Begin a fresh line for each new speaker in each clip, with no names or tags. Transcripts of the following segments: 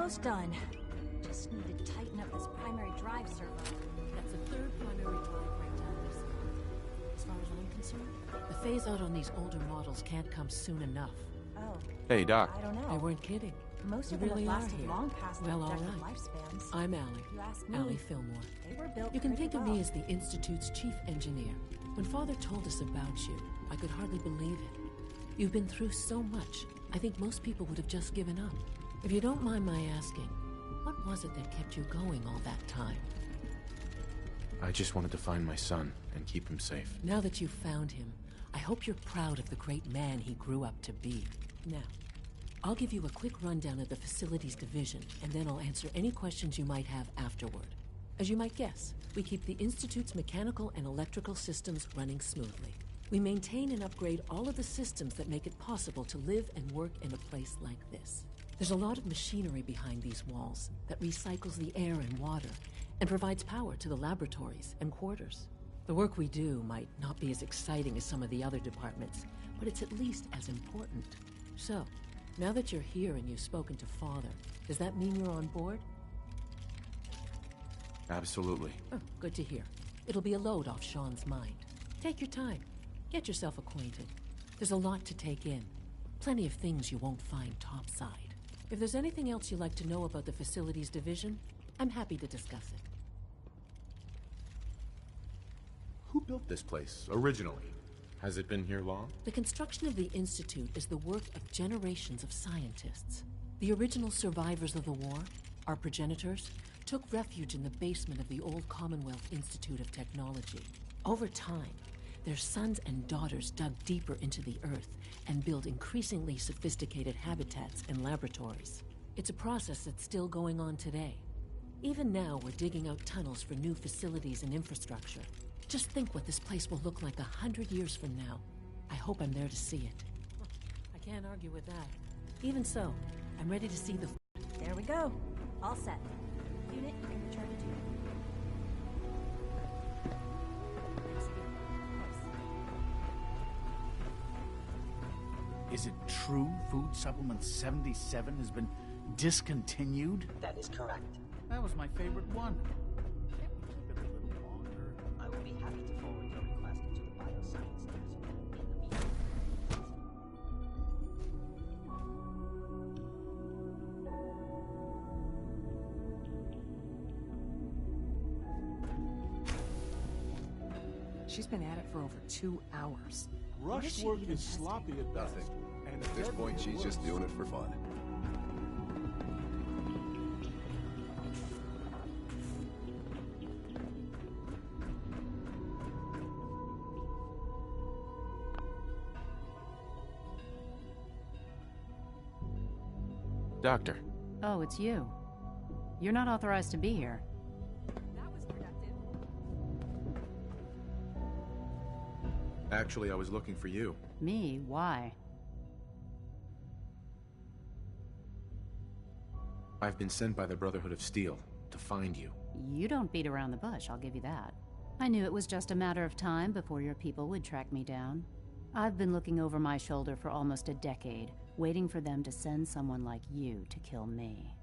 Almost done. Just need to tighten up this primary drive servo.
That's the third primary drive breakdown this month. As far as I'm concerned, the phase-out on these older models can't come soon enough.
Oh.
Hey, Doc.
I don't know.
They weren't kidding.
Most
You
of them
really
have
are
lasted
here.
long past their
Well, all
projected
right.
lifespans.
I'm Allie.
If you ask me,
Allie Fillmore.
they were built
You can
pretty
think of
well.
me as the Institute's chief engineer. When Father told us about you, I could hardly believe it. You've been through so much, I think most people would have just given up. If you don't mind my asking, what was it that kept you going all that time?
I just wanted to find my son and keep him safe.
Now that you've found him, I hope you're proud of the great man he grew up to be. Now, I'll give you a quick rundown of the facilities division, and then I'll answer any questions you might have afterward. As you might guess, we keep the Institute's mechanical and electrical systems running smoothly. We maintain and upgrade all of the systems that make it possible to live and work in a place like this. There's a lot of machinery behind these walls that recycles the air and water and provides power to the laboratories and quarters. The work we do might not be as exciting as some of the other departments, but it's at least as important. So, now that you're here and you've spoken to Father, does that mean you're on board?
Absolutely.
Oh, good to hear. It'll be a load off Sean's mind. Take your time. Get yourself acquainted. There's a lot to take in. Plenty of things you won't find topside. If there's anything else you'd like to know about the facilities division, I'm happy to discuss it.
Who built this place, originally? Has it been here long?
The construction of the Institute is the work of generations of scientists. The original survivors of the war, our progenitors, took refuge in the basement of the old Commonwealth Institute of Technology. Over time, their sons and daughters dug deeper into the earth and built increasingly sophisticated habitats and laboratories. It's a process that's still going on today. Even now, we're digging out tunnels for new facilities and infrastructure. Just think what this place will look like 100 years from now. I hope I'm there to see it. I can't argue with that. Even so, I'm ready to see the...
There we go. All set. Unit, you can return to duty.
Is it true Food Supplement 77 has been discontinued?
That is correct.
That was my favorite one. Can't we keep it a little longer?
I will be happy to forward your request to the Bioscience Division. In the meantime,
She's been at it for over 2 hours.
Rush work is sloppy at best.
Nothing.
And
At this point, she's just doing it for fun.
Doctor.
Oh, it's you. You're not authorized to be here.
That was productive.
Actually, I was looking for you.
Me? Why?
I've been sent by the Brotherhood of Steel to find you.
You don't beat around the bush, I'll give you that. I knew it was just a matter of time before your people would track me down. I've been looking over my shoulder for almost a decade, waiting for them to send someone like you to kill me.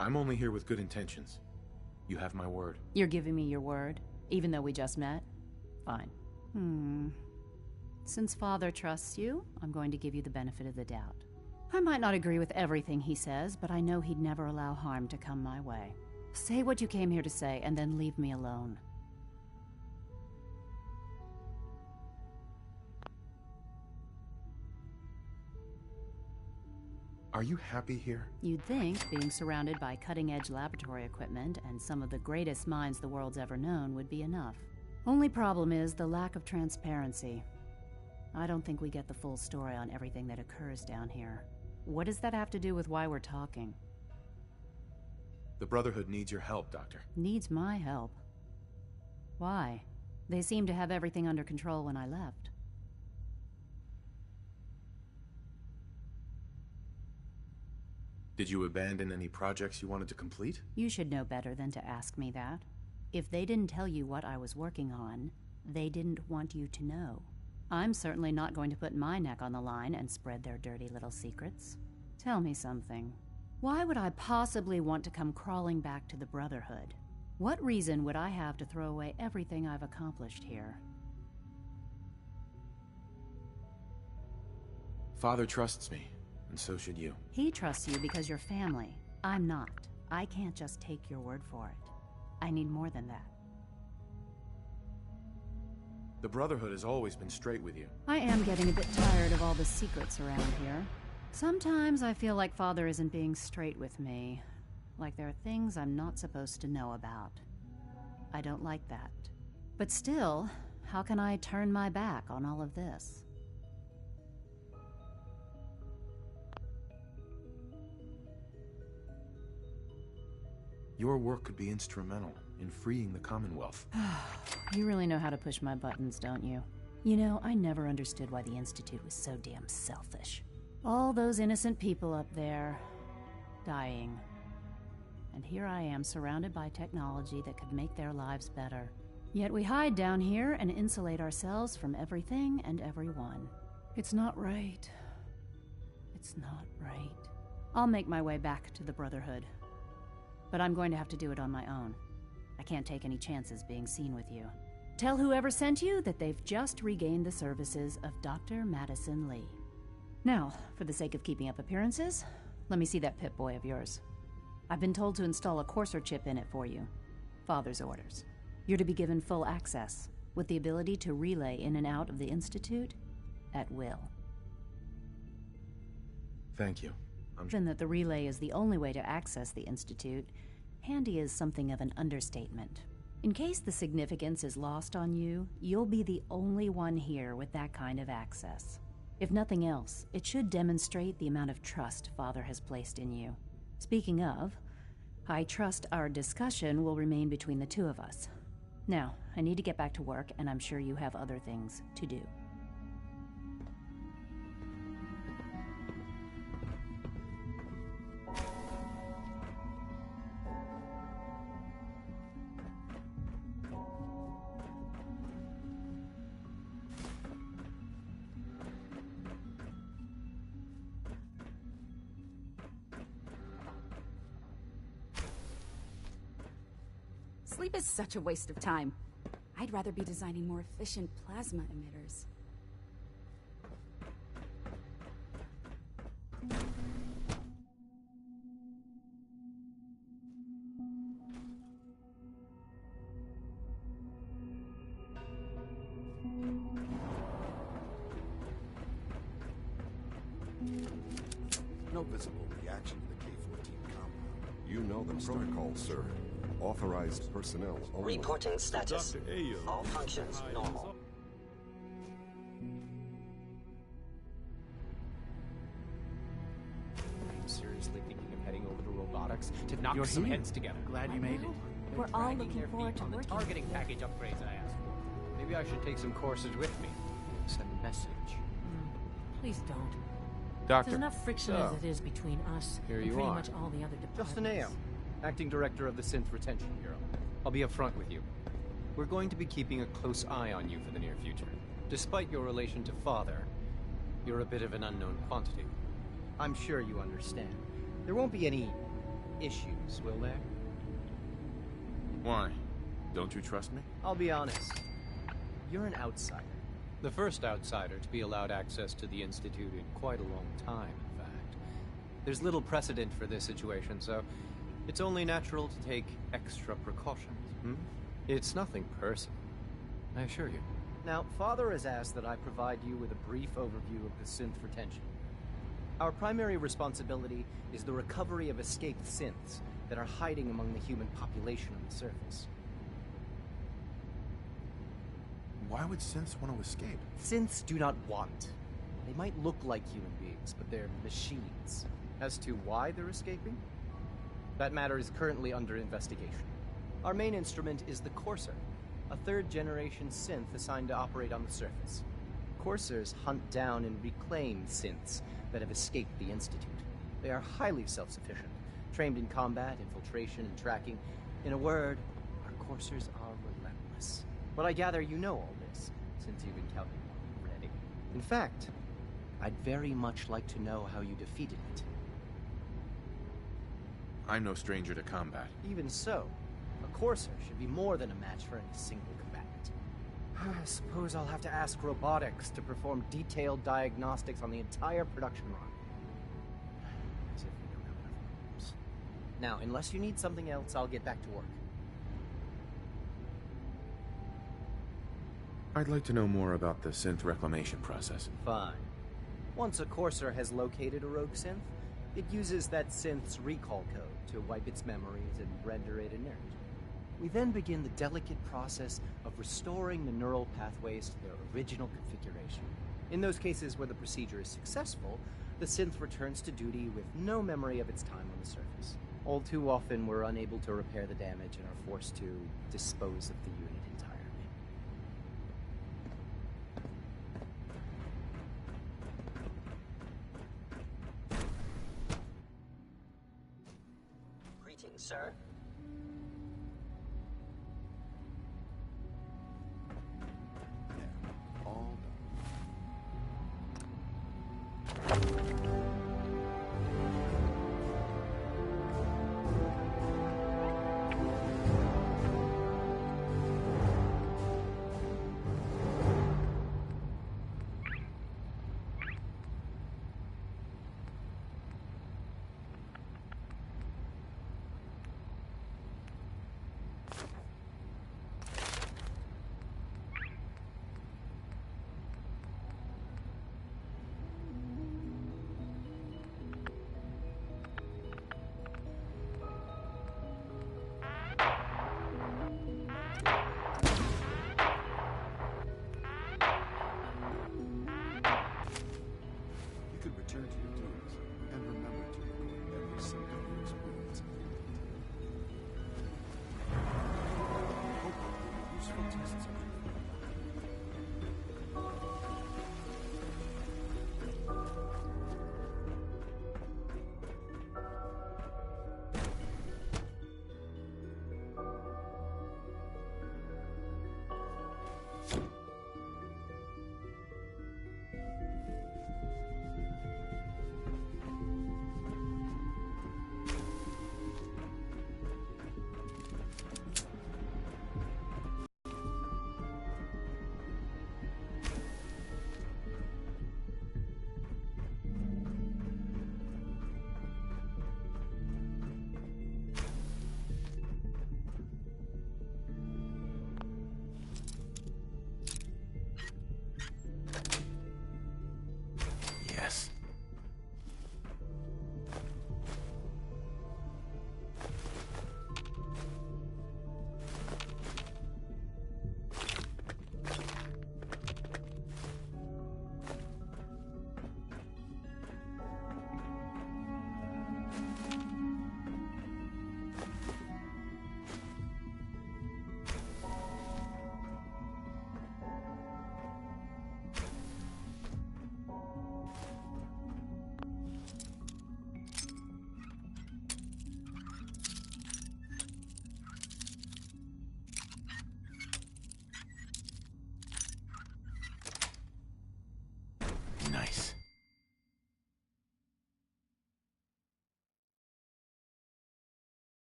I'm only here with good intentions. You have my word.
You're giving me your word, even though we just met? Fine. Since Father trusts you, I'm going to give you the benefit of the doubt. I might not agree with everything he says, but I know he'd never allow harm to come my way. Say what you came here to say, and then leave me alone.
Are you happy here?
You'd think being surrounded by cutting-edge laboratory equipment and some of the greatest minds the world's ever known would be enough. Only problem is the lack of transparency. I don't think we get the full story on everything that occurs down here. What does that have to do with why we're talking?
The Brotherhood needs your help, Doctor.
Needs my help. Why? They seemed to have everything under control when I left.
Did you abandon any projects you wanted to complete?
You should know better than to ask me that. If they didn't tell you what I was working on, they didn't want you to know. I'm certainly not going to put my neck on the line and spread their dirty little secrets. Tell me something. Why would I possibly want to come crawling back to the Brotherhood? What reason would I have to throw away everything I've accomplished here?
Father trusts me, and so should you.
He trusts you because you're family. I'm not. I can't just take your word for it. I need more than that.
The Brotherhood has always been straight with you.
I am getting a bit tired of all the secrets around here. Sometimes I feel like Father isn't being straight with me. Like there are things I'm not supposed to know about. I don't like that. But still, how can I turn my back on all of this?
Your work could be instrumental in freeing the Commonwealth.
You really know how to push my buttons, don't you? You know, I never understood why the Institute was so damn selfish. All those innocent people up there, dying. And here I am, surrounded by technology that could make their lives better. Yet we hide down here and insulate ourselves from everything and everyone. It's not right. It's not right. I'll make my way back to the Brotherhood. But I'm going to have to do it on my own. I can't take any chances being seen with you. Tell whoever sent you that they've just regained the services of Dr. Madison Lee. Now, for the sake of keeping up appearances, let me see that Pip-Boy of yours. I've been told to install a Courser chip in it for you. Father's orders. You're to be given full access, with the ability to relay in and out of the Institute at will.
Thank you.
Given that the relay is the only way to access the Institute, handy is something of an understatement. In case the significance is lost on you, you'll be the only one here with that kind of access. If nothing else, it should demonstrate the amount of trust Father has placed in you. Speaking of, I trust our discussion will remain between the two of us. Now, I need to get back to work, and I'm sure you have other things to do.
Sleep is such a waste of time. I'd rather be designing more efficient plasma emitters.
No visible reaction to the K-14 compound. You know the protocol, sir. Authorized personnel only.
Reporting status. All functions normal.
I'm seriously thinking of heading over to robotics to knock
You're
some
here.
heads together.
Glad you made it.
We're all
Dragging
looking
their
forward
feet
to
on the
working.
targeting package upgrades I asked for. Maybe I should take some courses with me. Send a message.
Please don't.
Doctor.
There's enough friction as it is between us
Here
and
you
pretty
are.
much all the other departments.
Justin A.M., Acting Director of the Synth Retention Bureau. I'll be upfront with you. We're going to be keeping a close eye on you for the near future. Despite your relation to Father, you're a bit of an unknown quantity.
I'm sure you understand. There won't be any issues, will there?
Why? Don't you trust me?
I'll be honest. You're an outsider.
The first outsider to be allowed access to the Institute in quite a long time, in fact. There's little precedent for this situation, so it's only natural to take extra precautions. It's nothing personal, I assure you.
Now, Father has asked that I provide you with a brief overview of the synth retention. Our primary responsibility is the recovery of escaped synths that are hiding among the human population on the surface.
Why would synths want to escape?
Synths do not want. They might look like human beings, but they're machines. As to why they're escaping? That matter is currently under investigation. Our main instrument is the Courser, a third-generation synth assigned to operate on the surface. Coursers hunt down and reclaim synths that have escaped the Institute. They are highly self-sufficient, trained in combat, infiltration, and tracking. In a word, our Coursers are relentless. But I gather you know all this, since you've encountered one already. In fact, I'd very much like to know how you defeated it.
I'm no stranger to combat.
Even so, a Courser should be more than a match for any single combatant. I suppose I'll have to ask robotics to perform detailed diagnostics on the entire production run. As if we don't have enough problems. Now, unless you need something else, I'll get back to work.
I'd like to know more about the synth reclamation process.
Fine. Once a Courser has located a rogue synth, it uses that synth's recall code to wipe its memories and render it inert. We then begin the delicate process of restoring the neural pathways to their original configuration. In those cases where the procedure is successful, the synth returns to duty with no memory of its time on the surface. All too often, we're unable to repair the damage and are forced to dispose of the unit entirely.
Greetings, sir.
All You could return to your duties and remember to record every symptom you experience. Hope will give you useful tests of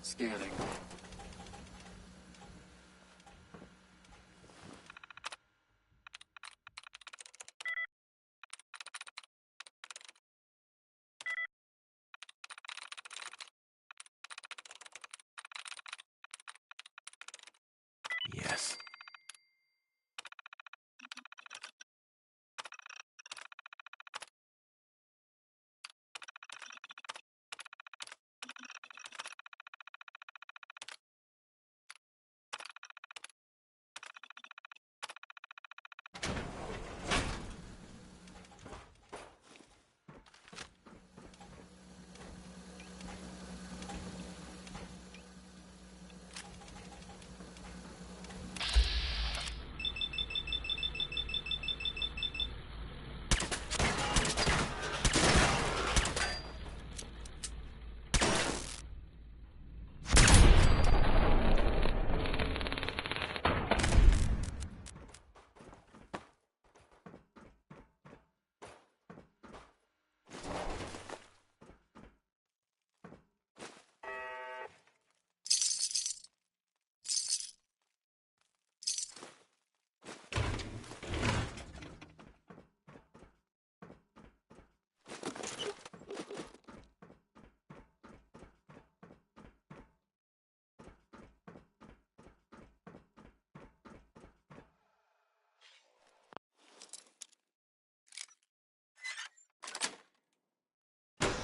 Scanning.
Yes.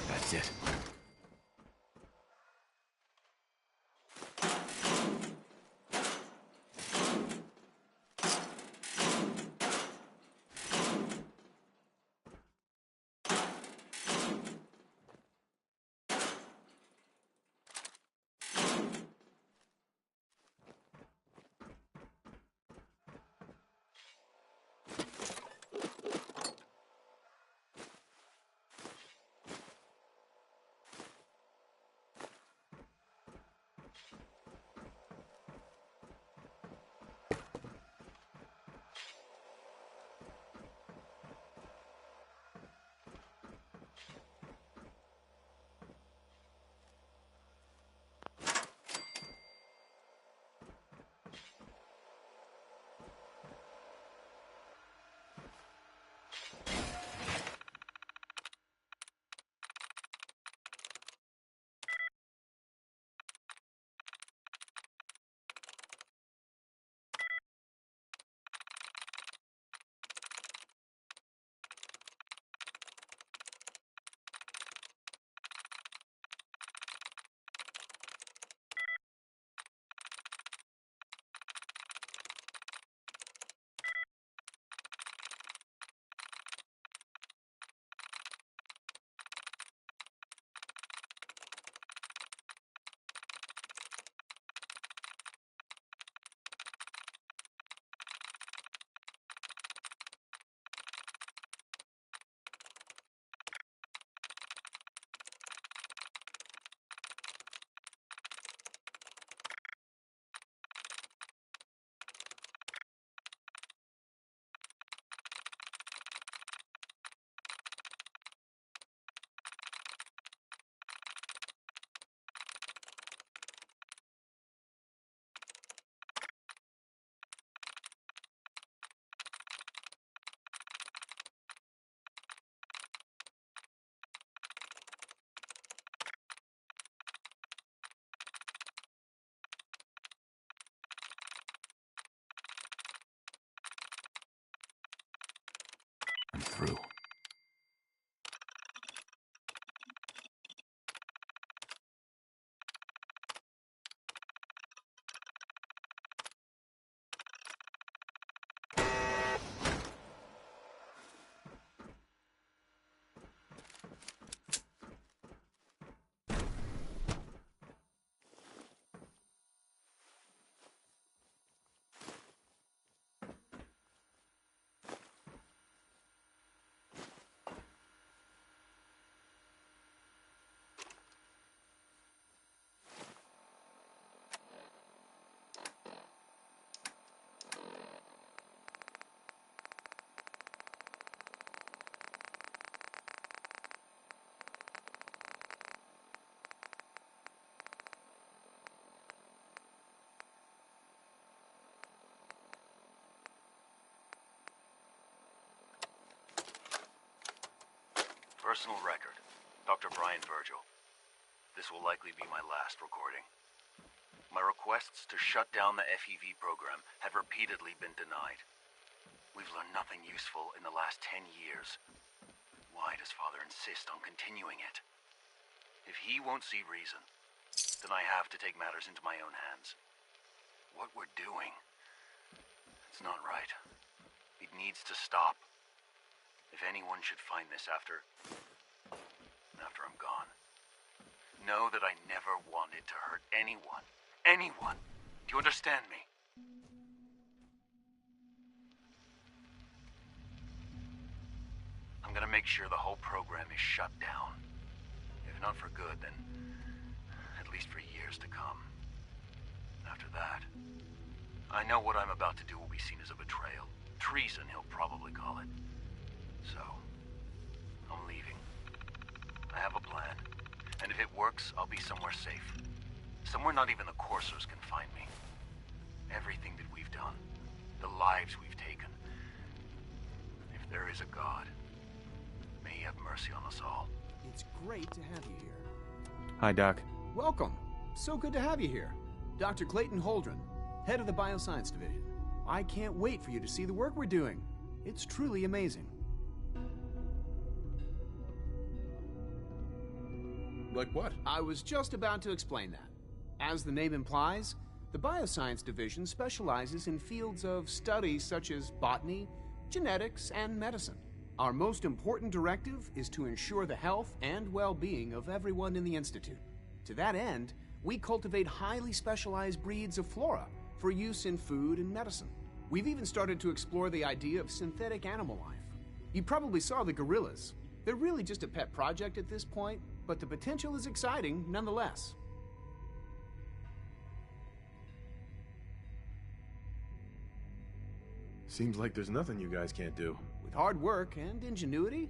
That's it. I'm through.
Personal record. Dr. Brian Virgil. This will likely be my last recording. My requests to shut down the FEV program have repeatedly been denied. We've learned nothing useful in the last 10 years. Why does Father insist on continuing it? If he won't see reason, then I have to take matters into my own hands. What we're doing, it's not right. It needs to stop. If anyone should find this after I'm gone, know that I never wanted to hurt anyone. Anyone. Do you understand me? I'm gonna make sure the whole program is shut down. If not for good, then at least for years to come. After that, I know what I'm about to do will be seen as a betrayal. Treason, he'll probably call it. So, I'm leaving. I have a plan, and if it works, I'll be somewhere safe. Somewhere not even the coursers can find me. Everything that we've done, the lives we've taken. If there is a God, may he have mercy on us all.
It's great to have you here.
Hi, Doc.
Welcome. So good to have you here. Dr. Clayton Holdren, head of the Bioscience Division. I can't wait for you to see the work we're doing. It's truly amazing.
Like what?
I was just about to explain that. As the name implies, the Bioscience Division specializes in fields of study such as botany, genetics, and medicine. Our most important directive is to ensure the health and well-being of everyone in the Institute. To that end, we cultivate highly specialized breeds of flora for use in food and medicine. We've even started to explore the idea of synthetic animal life. You probably saw the gorillas. They're really just a pet project at this point, but the potential is exciting nonetheless.
Seems like there's nothing you guys can't do.
With hard work and ingenuity,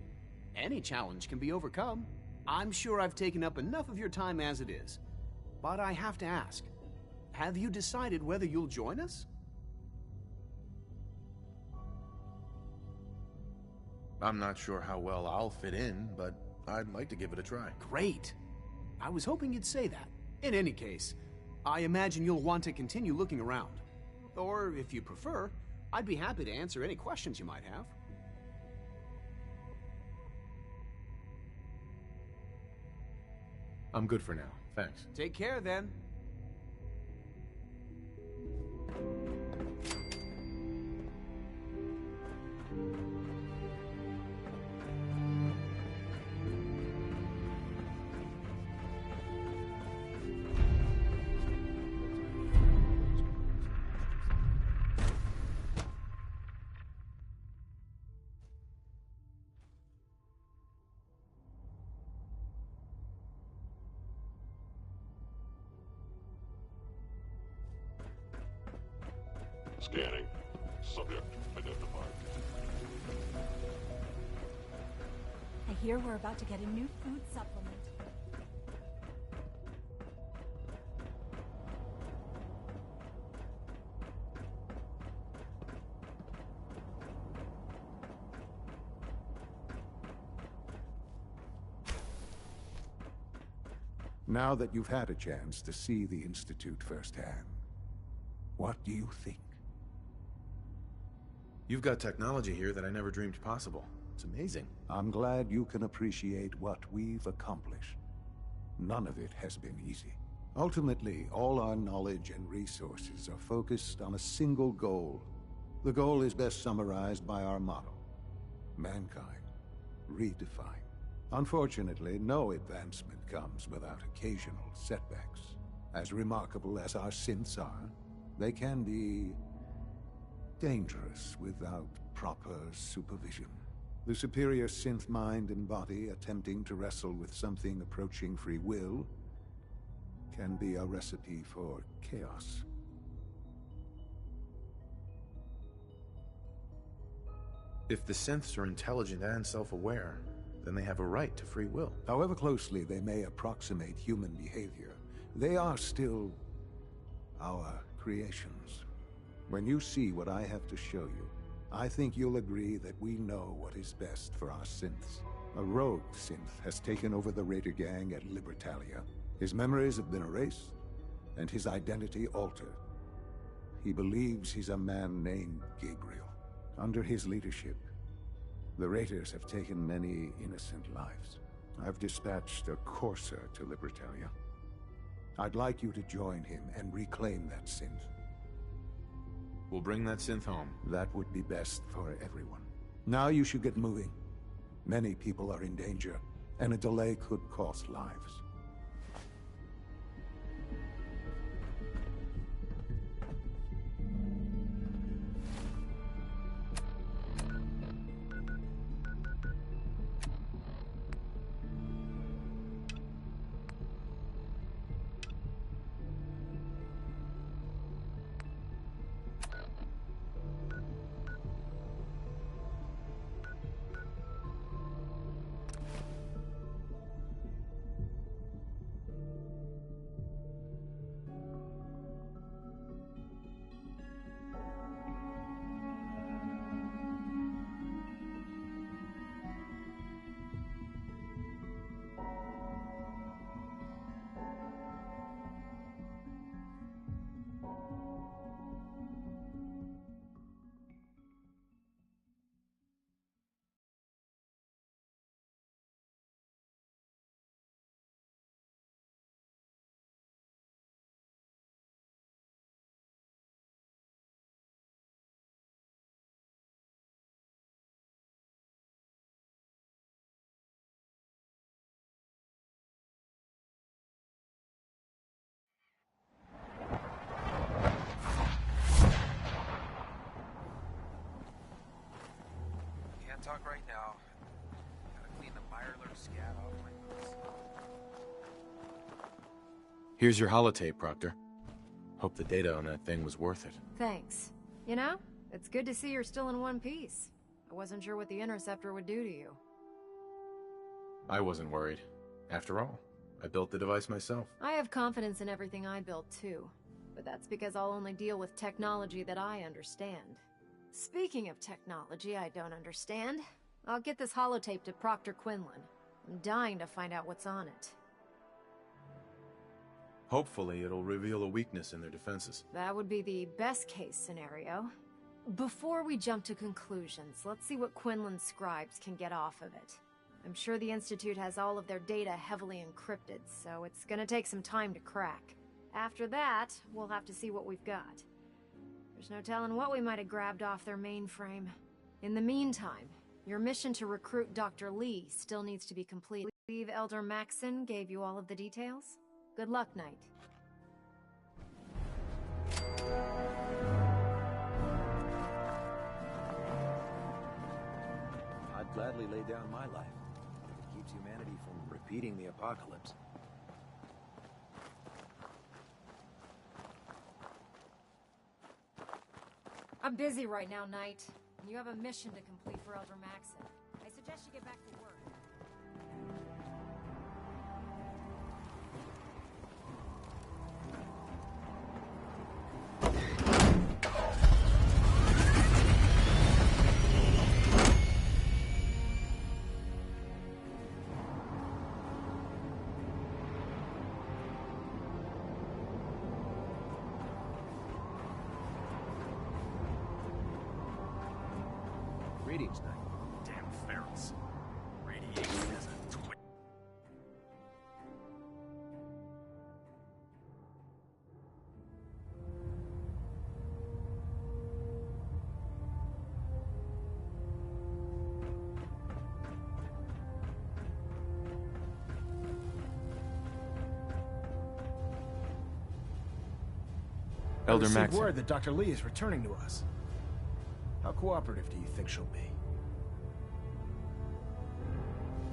any challenge can be overcome. I'm sure I've taken up enough of your time as it is. But I have to ask, have you decided whether you'll join us?
I'm not sure how well I'll fit in, but I'd like to give it a try.
Great. I was hoping you'd say that. In any case, I imagine you'll want to continue looking around. Or, if you prefer, I'd be happy to answer any questions you might have.
I'm good for now. Thanks.
Take care, then.
Scanning. Subject identified.
I hear we're about to get a new food supplement.
Now that you've had a chance to see the Institute firsthand, what do you think?
You've got technology here that I never dreamed possible. It's amazing.
I'm glad you can appreciate what we've accomplished. None of it has been easy. Ultimately, all our knowledge and resources are focused on a single goal. The goal is best summarized by our motto: mankind, redefined. Unfortunately, no advancement comes without occasional setbacks. As remarkable as our synths are, they can be dangerous without proper supervision. The superior synth mind and body attempting to wrestle with something approaching free will can be a recipe for chaos.
If the synths are intelligent and self-aware, then they have a right to free will.
However closely they may approximate human behavior, they are still our creations. When you see what I have to show you, I think you'll agree that we know what is best for our synths. A rogue synth has taken over the Raider gang at Libertalia. His memories have been erased, and his identity altered. He believes he's a man named Gabriel. Under his leadership, the Raiders have taken many innocent lives. I've dispatched a courser to Libertalia. I'd like you to join him and reclaim that synth.
We'll bring that synth home.
That would be best for everyone. Now you should get moving. Many people are in danger, and a delay could cost lives.
Talk right now. Gotta clean the Mirelurk scat off my boots.
Here's your holotape, Proctor. Hope the data on that thing was worth it.
Thanks. You know, it's good to see you're still in one piece. I wasn't sure what the Interceptor would do to you.
I wasn't worried. After all, I built the device myself.
I have confidence in everything I built too. But that's because I'll only deal with technology that I understand. Speaking of technology I don't understand, I'll get this holotape to Proctor Quinlan. I'm dying to find out what's on it.
Hopefully it'll reveal a weakness in their defenses.
That would be the best case scenario. Before we jump to conclusions, let's see what Quinlan's scribes can get off of it. I'm sure the Institute has all of their data heavily encrypted, so it's gonna take some time to crack. After that, we'll have to see what we've got. There's no telling what we might have grabbed off their mainframe. In the meantime, your mission to recruit Dr. Lee still needs to be completed. I believe Elder Maxson gave you all of the details? Good luck, Knight.
I'd gladly lay down my life if it keeps humanity from repeating the apocalypse.
I'm busy right now, Knight. And you have a mission to complete for Elder Maxson. I suggest you get back to work.
Greetings, Knight.
Damn ferrets. Radiation has a twin.
Elder
Maxson.
Maxson.
Word that Dr. Lee is returning to us. How cooperative do you think she'll be?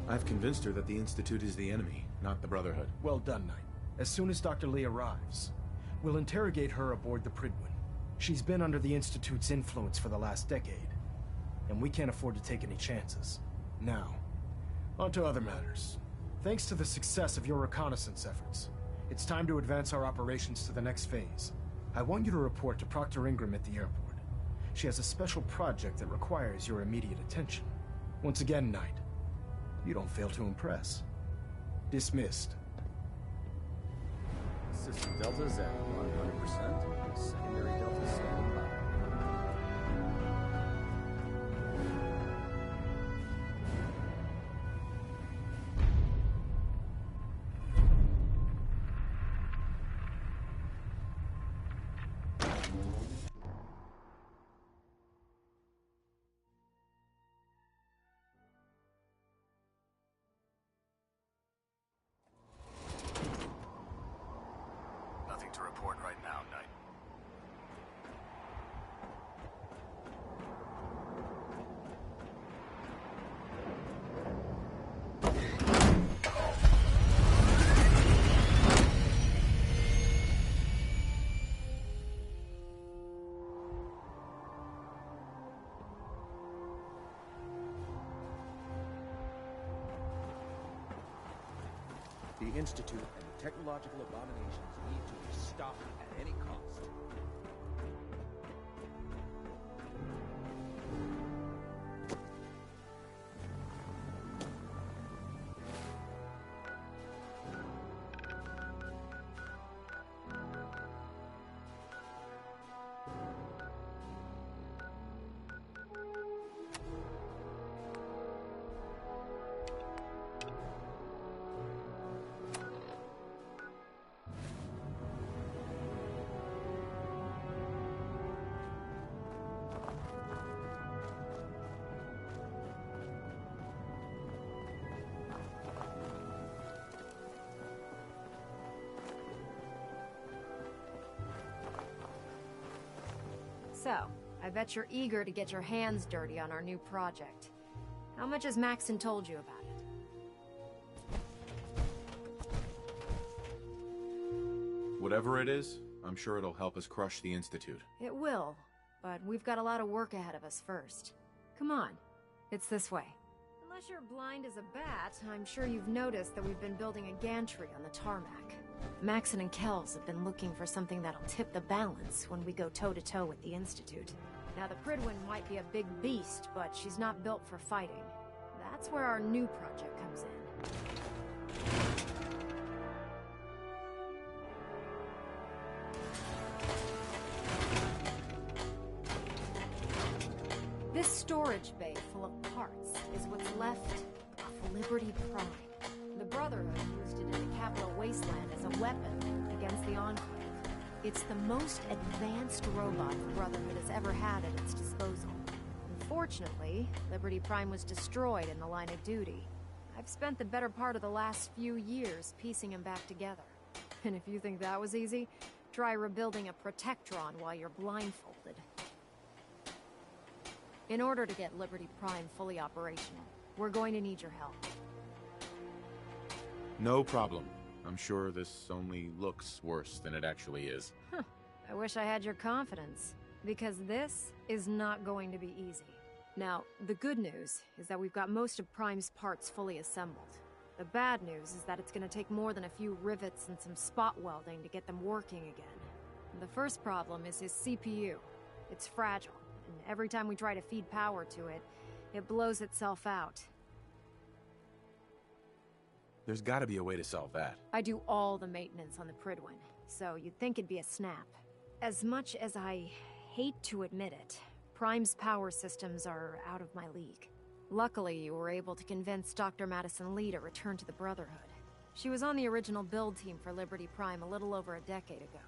I've convinced her that the Institute is the enemy, not the Brotherhood.
Well done, Knight. As soon as Dr. Lee arrives, we'll interrogate her aboard the Prydwen. She's been under the Institute's influence for the last decade, and we can't afford to take any chances. Now, on to other matters. Thanks to the success of your reconnaissance efforts, it's time to advance our operations to the next phase. I want you to report to Proctor Ingram at the airport. She has a special project that requires your immediate attention. Once again, Knight, You don't fail to impress. Dismissed.
System deltas at 100%. Secondary delta standing by.
Nothing to report right now, Knight.
The Institute and the technological abominations need to be stopped at any cost.
So, I bet you're eager to get your hands dirty on our new project. How much has Maxon told you about it?
Whatever it is, I'm sure it'll help us crush the Institute.
It will, but we've got a lot of work ahead of us first. Come on, it's this way. Unless you're blind as a bat, I'm sure you've noticed that we've been building a gantry on the tarmac. Maxon and Kells have been looking for something that'll tip the balance when we go toe-to-toe with the Institute. Now, the Pridwin might be a big beast, but she's not built for fighting. That's where our new project comes in. This storage bay full of parts is what's left of Liberty Prime. The Brotherhood used it in the Capital Wasteland as a weapon against the Enclave. It's the most advanced robot the Brotherhood has ever had at its disposal. Unfortunately, Liberty Prime was destroyed in the line of duty. I've spent the better part of the last few years piecing him back together. And if you think that was easy, try rebuilding a Protectron while you're blindfolded. In order to get Liberty Prime fully operational, we're going to need your help.
No problem. I'm sure this only looks worse than it actually is.
Huh. I wish I had your confidence, because this is not going to be easy. Now, the good news is that we've got most of Prime's parts fully assembled. The bad news is that it's going to take more than a few rivets and some spot welding to get them working again. The first problem is his CPU. It's fragile, and every time we try to feed power to it, it blows itself out.
There's gotta be a way to solve that.
I do all the maintenance on the Pridwin, so you'd think it'd be a snap. As much as I hate to admit it, Prime's power systems are out of my league. Luckily, you were able to convince Dr. Madison Lee to return to the Brotherhood. She was on the original build team for Liberty Prime a little over a decade ago.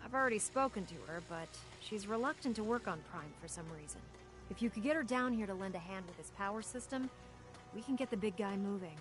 I've already spoken to her, but she's reluctant to work on Prime for some reason. If you could get her down here to lend a hand with his power system, we can get the big guy moving.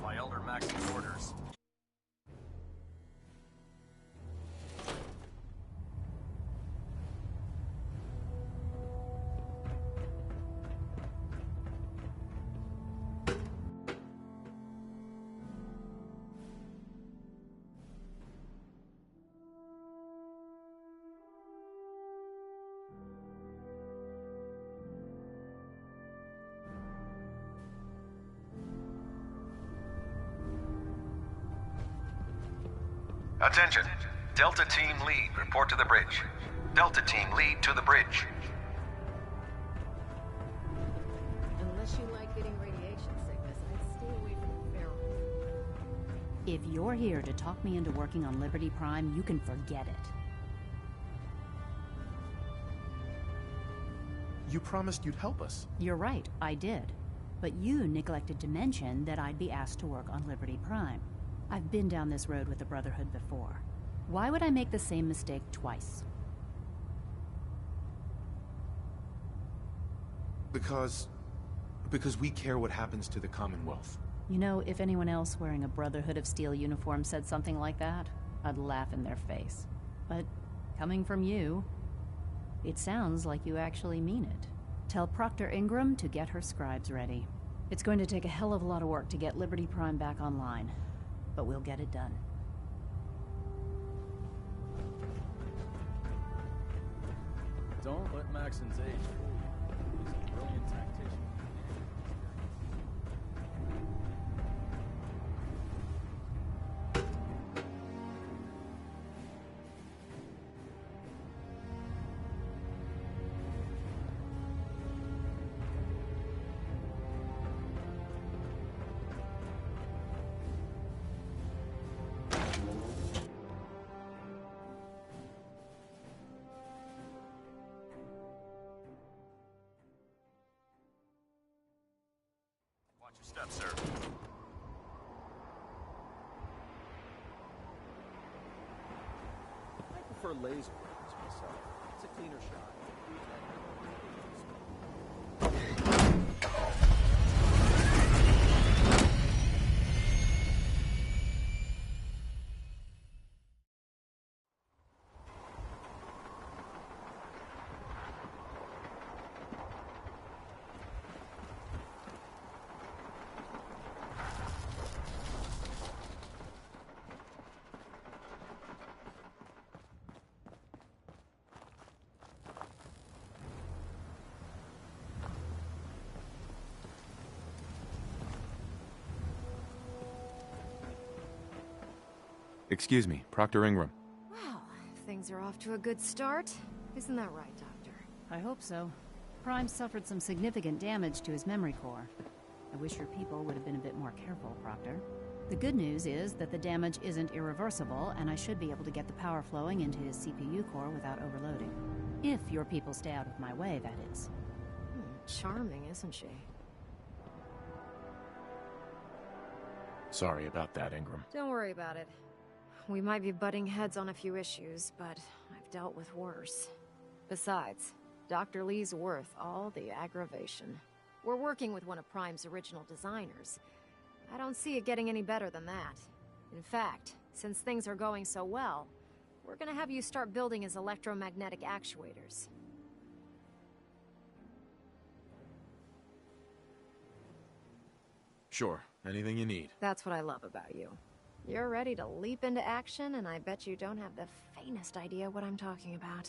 By Elder Max's orders.
Attention. Delta Team Lead, report to the bridge. Delta Team Lead to the bridge.
Unless you like getting radiation sickness, I'd stay away from the Feral.
If you're here to talk me into working on Liberty Prime, you can forget it.
You promised you'd help us.
You're right, I did. But you neglected to mention that I'd be asked to work on Liberty Prime. I've been down this road with the Brotherhood before. Why would I make the same mistake twice?
Because we care what happens to the Commonwealth.
You know, if anyone else wearing a Brotherhood of Steel uniform said something like that, I'd laugh in their face. But coming from you, it sounds like you actually mean it. Tell Proctor Ingram to get her scribes ready. It's going to take a hell of a lot of work to get Liberty Prime back online, but we'll get it done.
Don't let Maxon's age fool you. He's a brilliant tactician.
Watch your step, sir.
I prefer laser weapons myself. It's a cleaner shot.
Excuse me, Proctor Ingram.
Well, things are off to a good start. Isn't that right, Doctor?
I hope so. Prime suffered some significant damage to his memory core. I wish your people would have been a bit more careful, Proctor. The good news is that the damage isn't irreversible, and I should be able to get the power flowing into his CPU core without overloading. If your people stay out of my way, that is.
Charming, isn't she?
Sorry about that, Ingram.
Don't worry about it. We might be butting heads on a few issues, but I've dealt with worse. Besides, Dr. Lee's worth all the aggravation. We're working with one of Prime's original designers. I don't see it getting any better than that. In fact, since things are going so well, we're gonna have you start building his electromagnetic actuators.
Sure, anything you need.
That's what I love about you. You're ready to leap into action, and I bet you don't have the faintest idea what I'm talking about.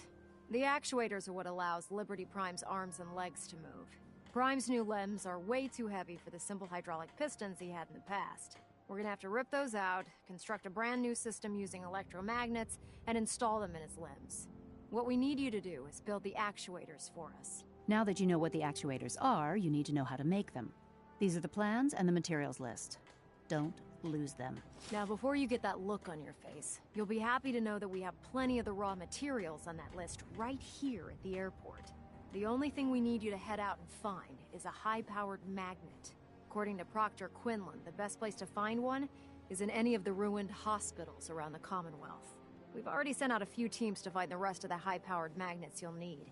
The actuators are what allows Liberty Prime's arms and legs to move. Prime's new limbs are way too heavy for the simple hydraulic pistons he had in the past. We're gonna have to rip those out, construct a brand new system using electromagnets, and install them in his limbs. What we need you to do is build the actuators for us.
Now that you know what the actuators are, you need to know how to make them. These are the plans and the materials list. Don't lose them.
Now, before you get that look on your face, you'll be happy to know that we have plenty of the raw materials on that list right here at the airport. The only thing we need you to head out and find is a high-powered magnet. According to Proctor Quinlan, the best place to find one is in any of the ruined hospitals around the Commonwealth. We've already sent out a few teams to find the rest of the high-powered magnets you'll need.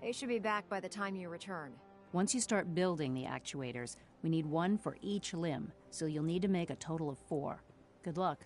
They should be back by the time you return.
Once you start building the actuators, we need one for each limb, so you'll need to make a total of 4. Good luck.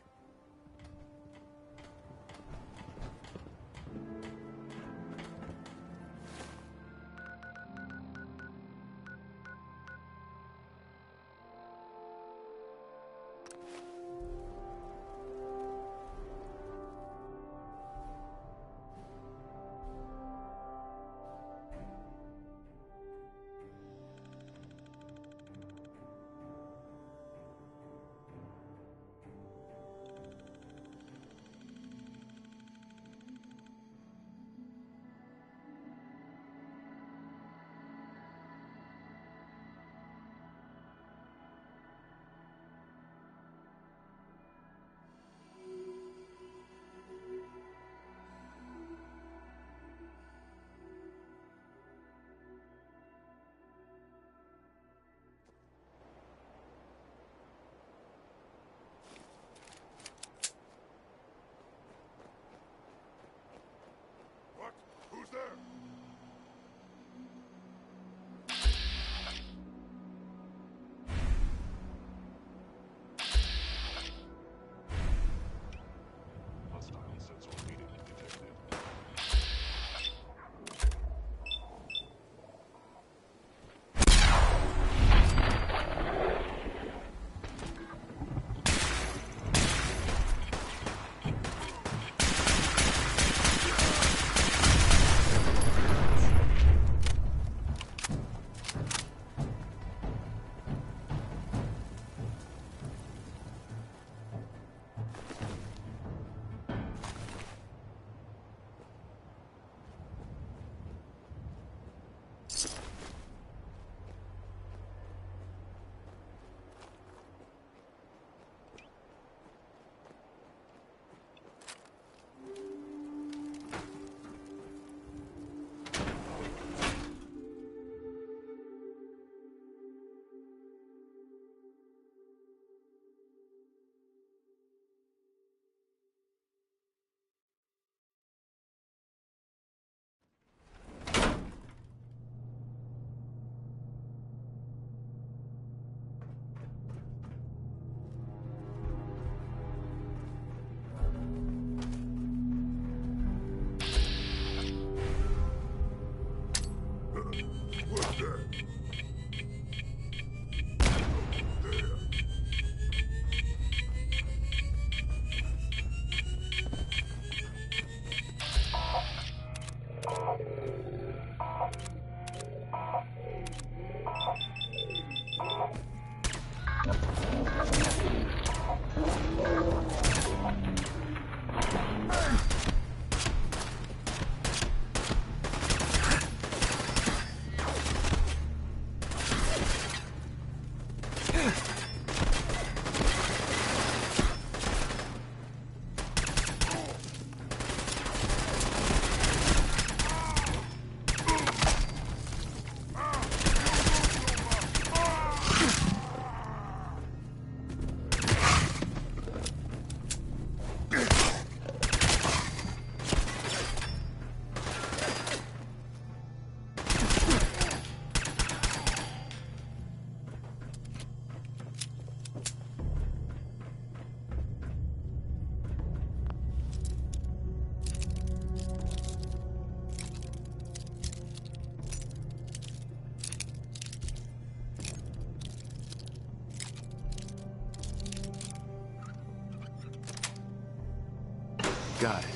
Got it.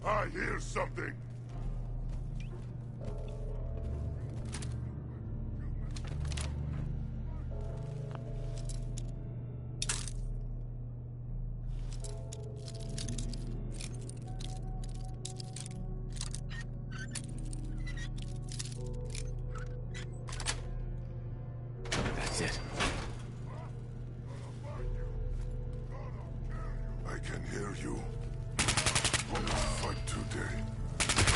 I hear something.
That's it.
I can hear you. We'll fight today.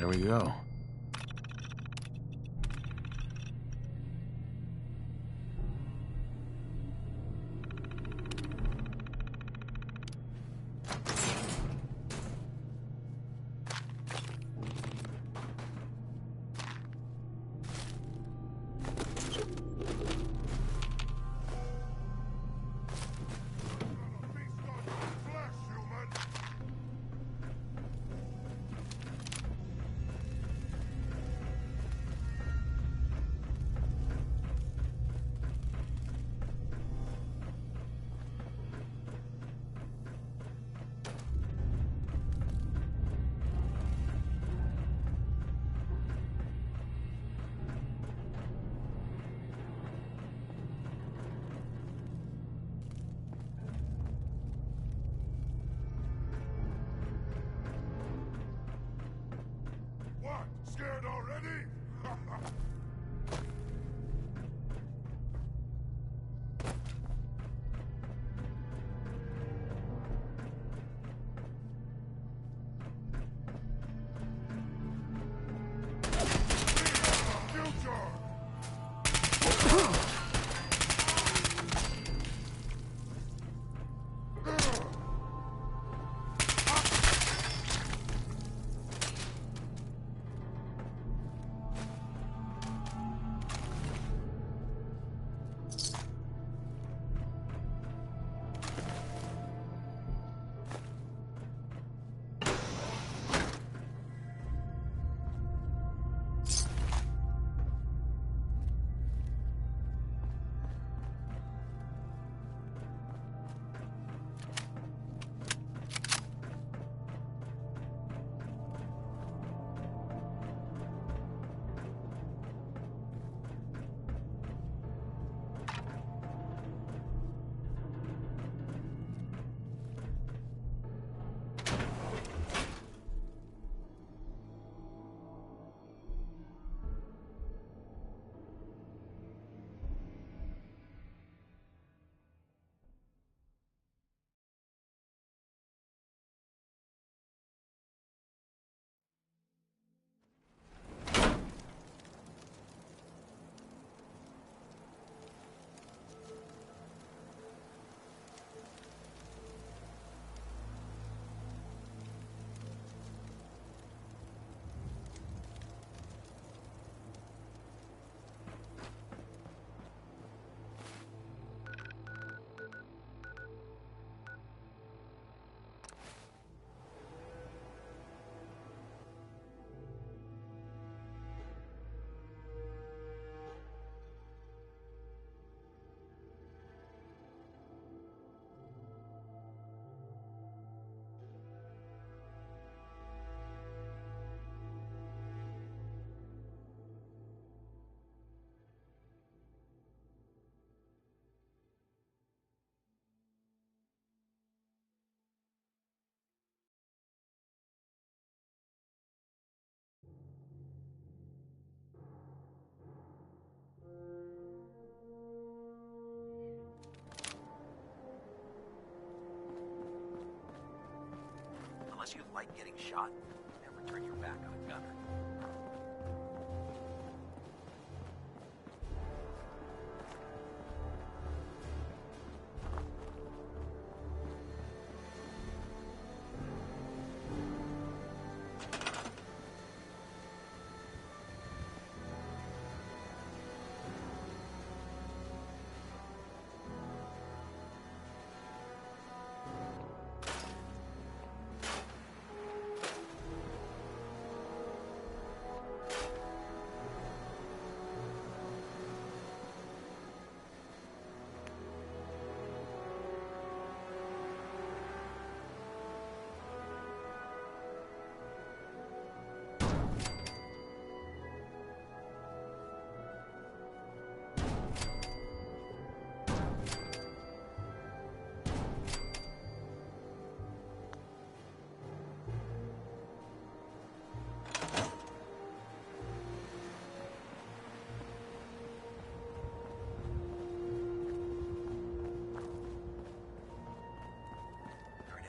There we go.
What? Scared already?
Unless you like getting shot, never turn your back on a gunner.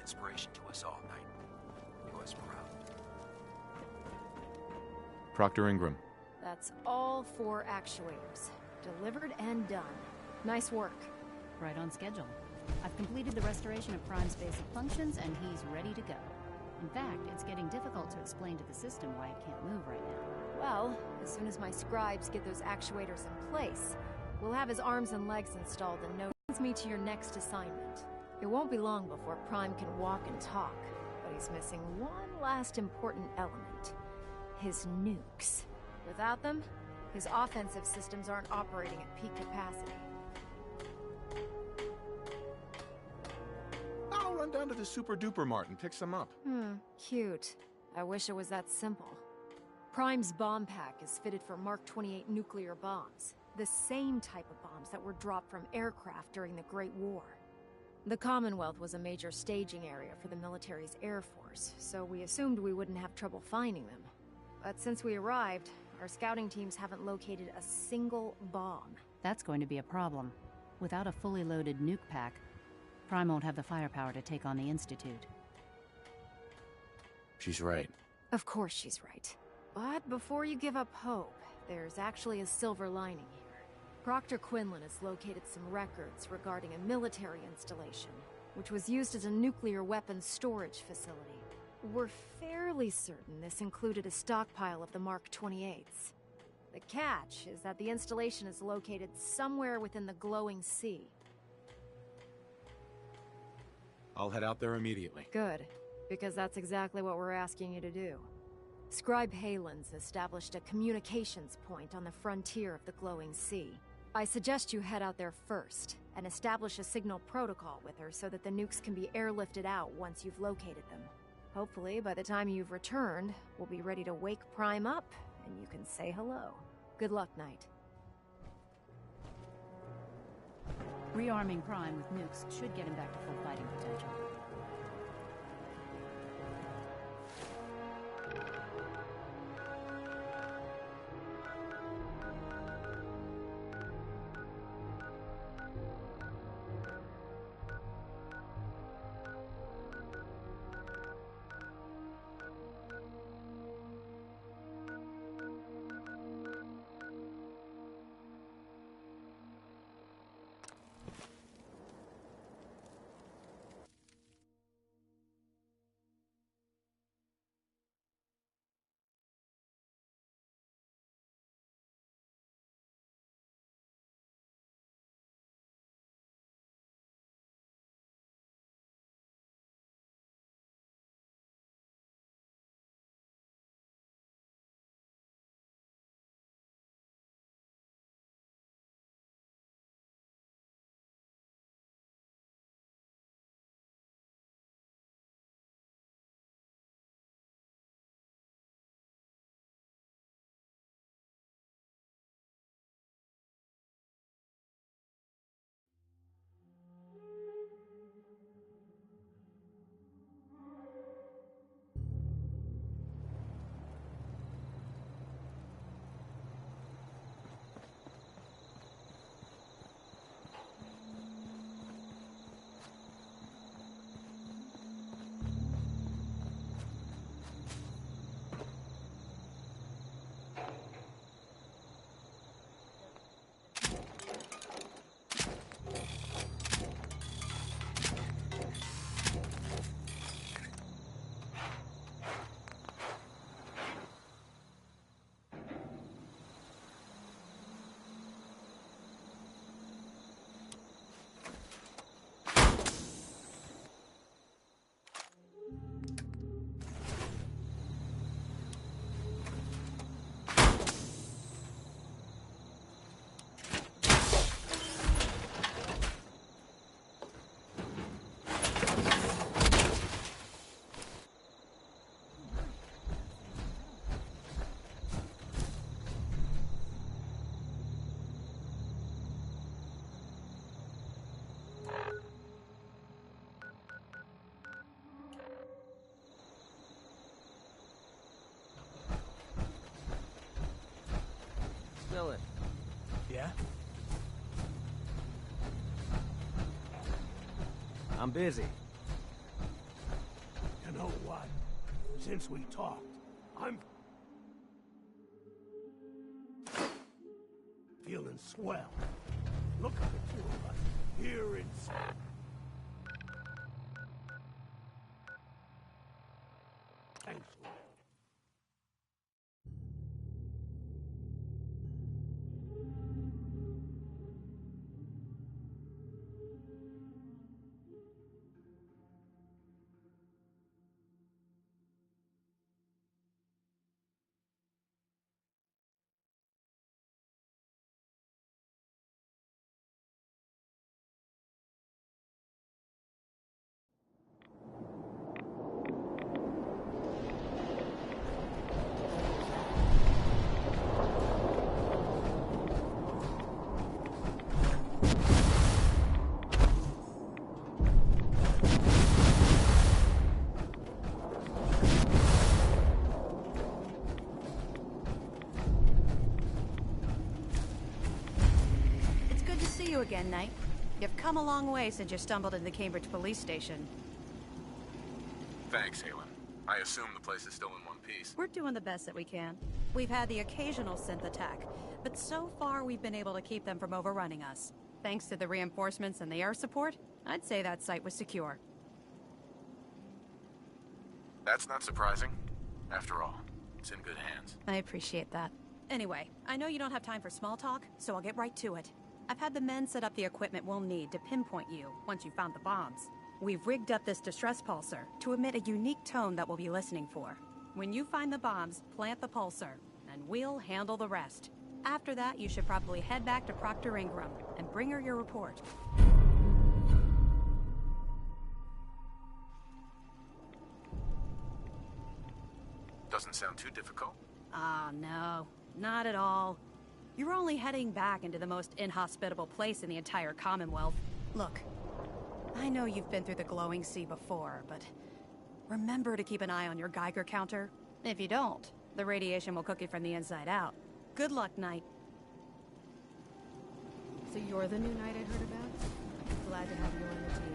Inspiration to us all, Knight. Do us proud.
Proctor Ingram.
That's all 4 actuators. Delivered and done. Nice work.
Right on schedule. I've completed the restoration of Prime's basic functions, and he's ready to go. In fact, it's getting difficult to explain to the system why it can't move right now.
Well, as soon as my scribes get those actuators in place, we'll have his arms and legs installed and no brings me to your next assignment. It won't be long before Prime can walk and talk, but he's missing one last important element. His nukes. Without them, his offensive systems aren't operating at peak capacity.
I'll run down to the Super Duper Mart and pick some up.
Cute. I wish it was that simple. Prime's bomb pack is fitted for Mark 28 nuclear bombs, the same type of bombs that were dropped from aircraft during the Great War. The Commonwealth was a major staging area for the military's Air Force, so we assumed we wouldn't have trouble finding them. But since we arrived, our scouting teams haven't located a single bomb.
That's going to be a problem. Without a fully loaded nuke pack, Prime won't have the firepower to take on the Institute.
She's right.
Of course she's right. But before you give up hope, there's actually a silver lining here. Proctor Quinlan has located some records regarding a military installation, which was used as a nuclear weapons storage facility. We're fairly certain this included a stockpile of the Mark 28s. The catch is that the installation is located somewhere within the glowing sea.
I'll head out there immediately.
Good, because that's exactly what we're asking you to do. Scribe Halen's established a communications point on the frontier of the glowing sea. I suggest you head out there first, and establish a signal protocol with her so that the nukes can be airlifted out once you've located them. Hopefully, by the time you've returned, we'll be ready to wake Prime up, and you can say hello. Good luck, Knight.
Rearming Prime with nukes should get him back to full fighting potential.
Dylan.
Yeah?
I'm busy.
You know what? Since we talked, I'm...
feeling swell. Look at the two of us here inside. Thanks.
Again, Knight. You've come a long way since you stumbled into the Cambridge police station.
Thanks, Halen. I assume the place is still in one piece.
We're doing the best that we can. We've had the occasional synth attack, but so far we've been able to keep them from overrunning us. Thanks to the reinforcements and the air support, I'd say that site was secure.
That's not surprising. After all, it's in good hands.
I appreciate that. Anyway, I know you don't have time for small talk, so I'll get right to it. I've had the men set up the equipment we'll need to pinpoint you once you've found the bombs. We've rigged up this distress pulsar to emit a unique tone that we'll be listening for. When you find the bombs, plant the pulsar, and we'll handle the rest. After that, you should probably head back to Proctor Ingram and bring her your report.
Doesn't sound too difficult.
Ah, no. Not at all. You're only heading back into the most inhospitable place in the entire Commonwealth. Look, I know you've been through the glowing sea before, but remember to keep an eye on your Geiger counter. If you don't, the radiation will cook you from the inside out. Good luck, Knight.
So you're the new Knight I heard about? Glad to have you on the team.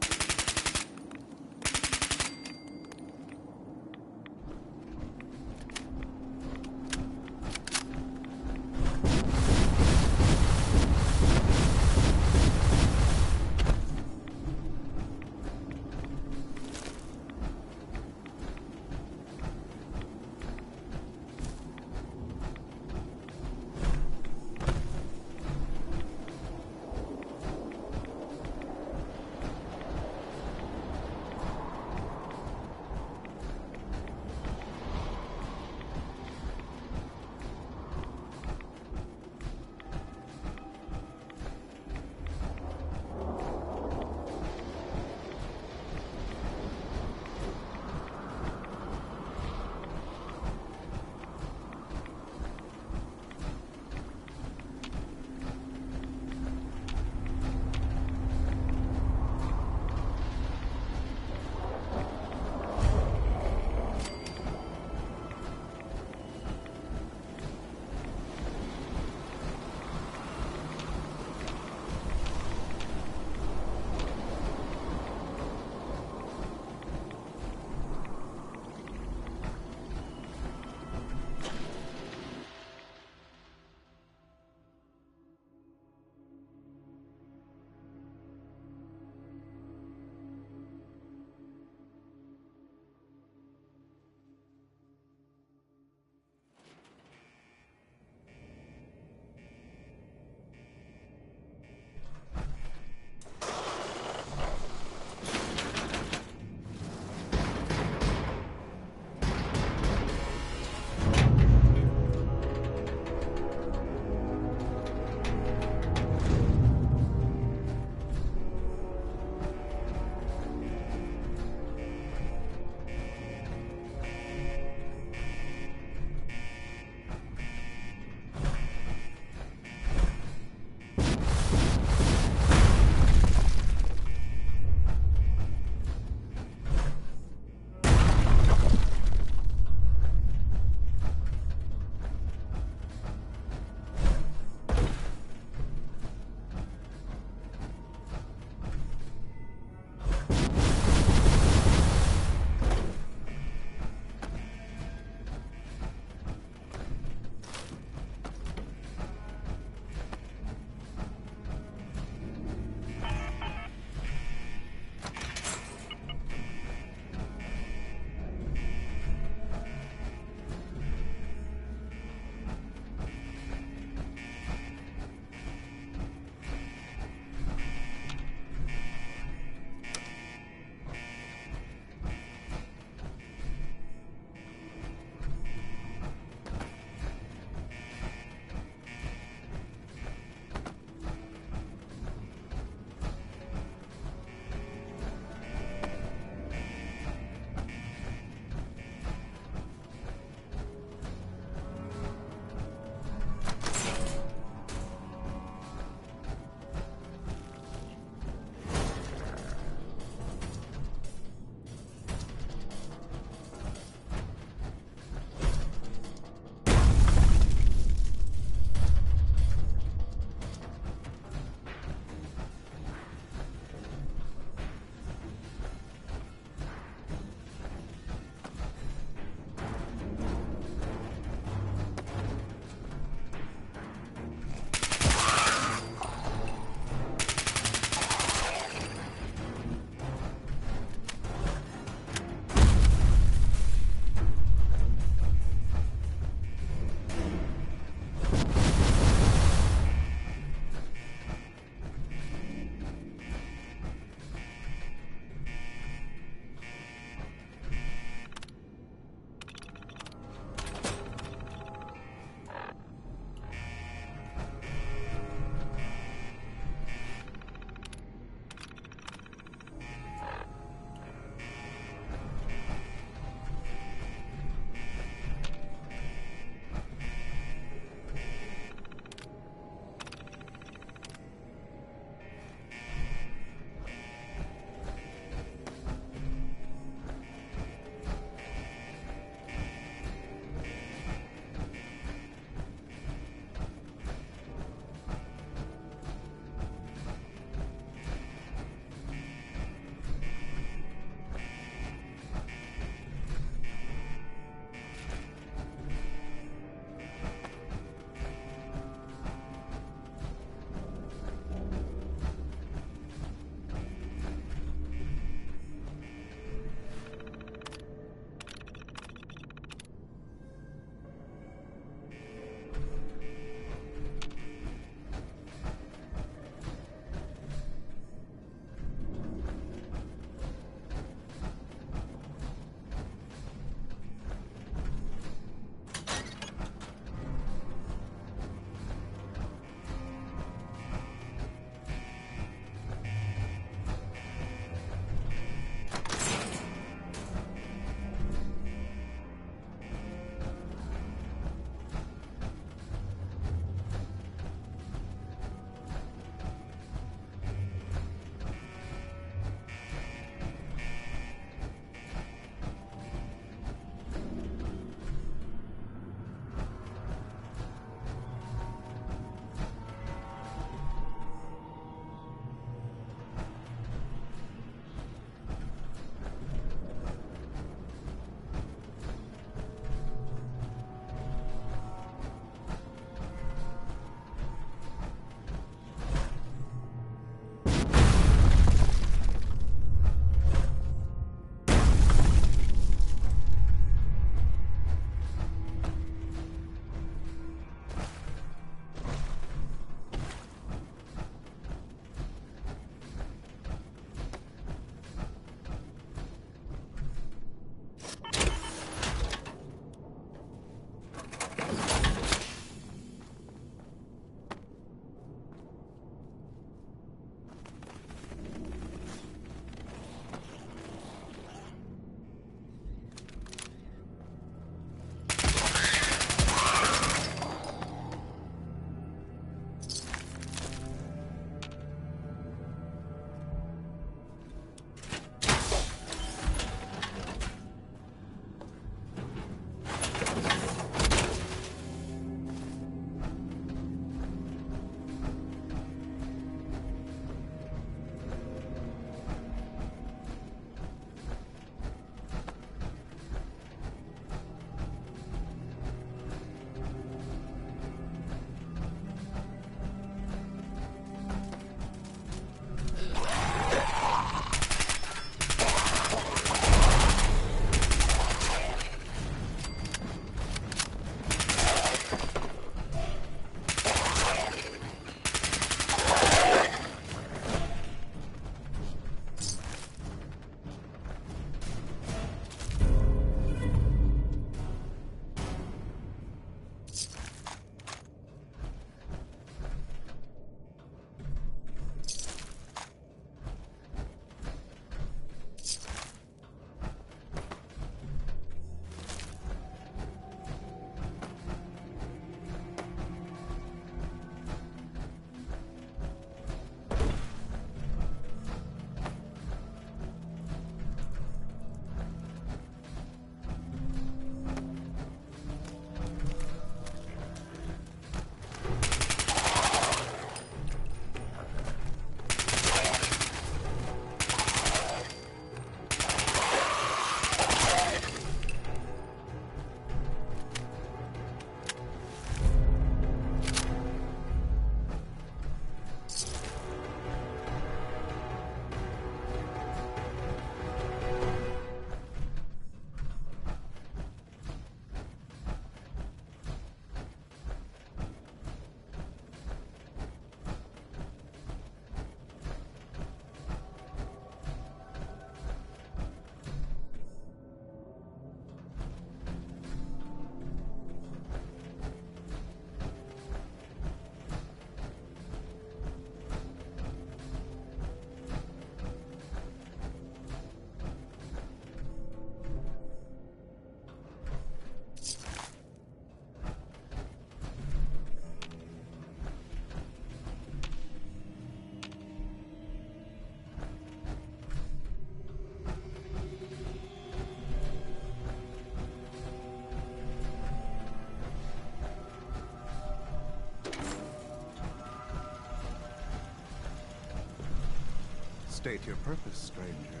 State your purpose, stranger.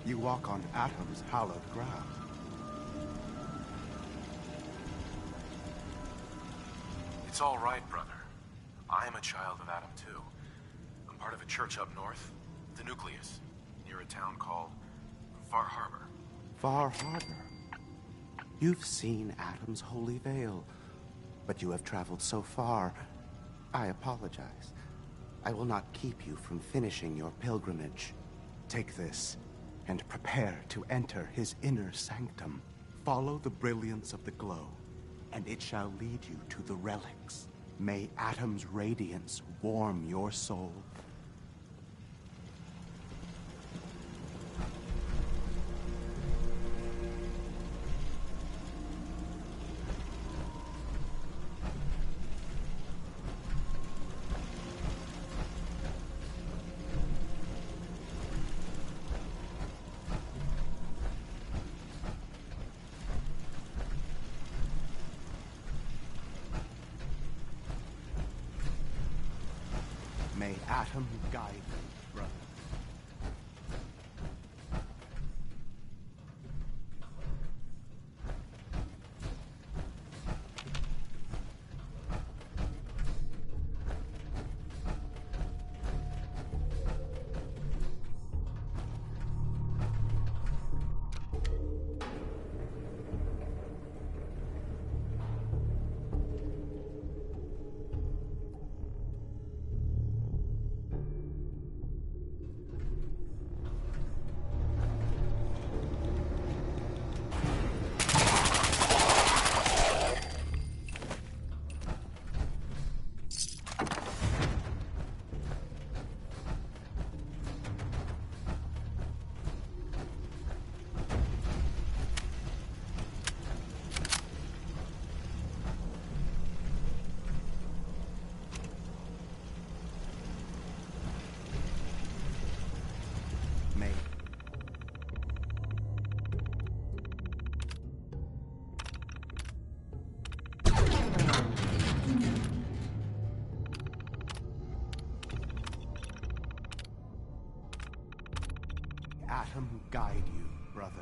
You walk on Atom's hallowed ground.
It's all right, brother. I am a child of Atom, too. I'm part of a church up north, the Nucleus, near a town called Far Harbor.
Far Harbor? You've seen Atom's holy veil, but you have traveled so far. I apologize. I will not keep you from finishing your pilgrimage. Take this, and prepare to enter his inner sanctum. Follow the brilliance of the glow, and it shall lead you to the relics. May Atom's radiance warm your soul. May Atom guide you, brother. Atom guide you, brother.